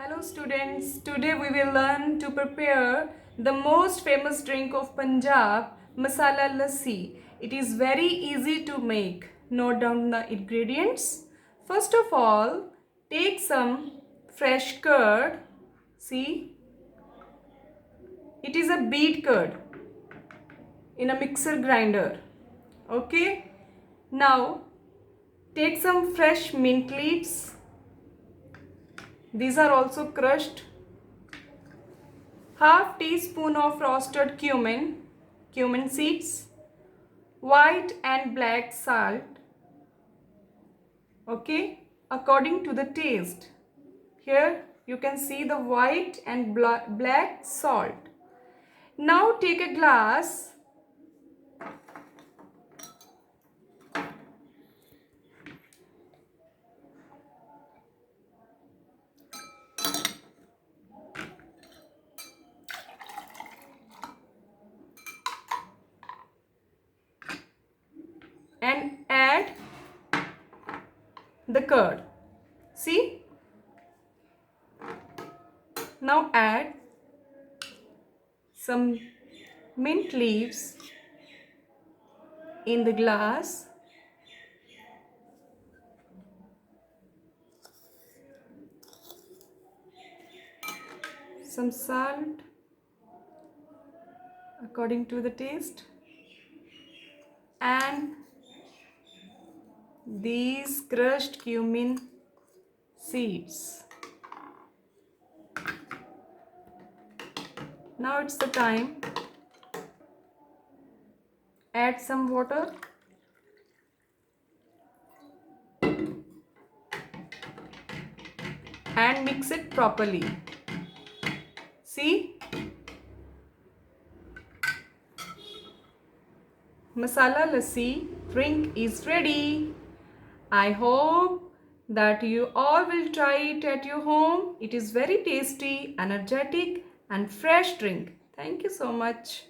Hello students, today we will learn to prepare the most famous drink of Punjab, masala lassi. It is very easy to make. Note down the ingredients. First of all, take some fresh curd. See, it is a beet curd in a mixer grinder. Okay, now take some fresh mint leaves. These are also crushed. Half teaspoon of roasted cumin seeds, white and black salt, okay, according to the taste. Here you can see the white and black salt. Now take a glass and add the curd. See? Now add some mint leaves in the glass. Some salt according to the taste, and these crushed cumin seeds. Now it's the time. Add some water and mix it properly. See? Masala lassi drink is ready. I hope that you all will try it at your home. It is very tasty, energetic and fresh drink. Thank you so much.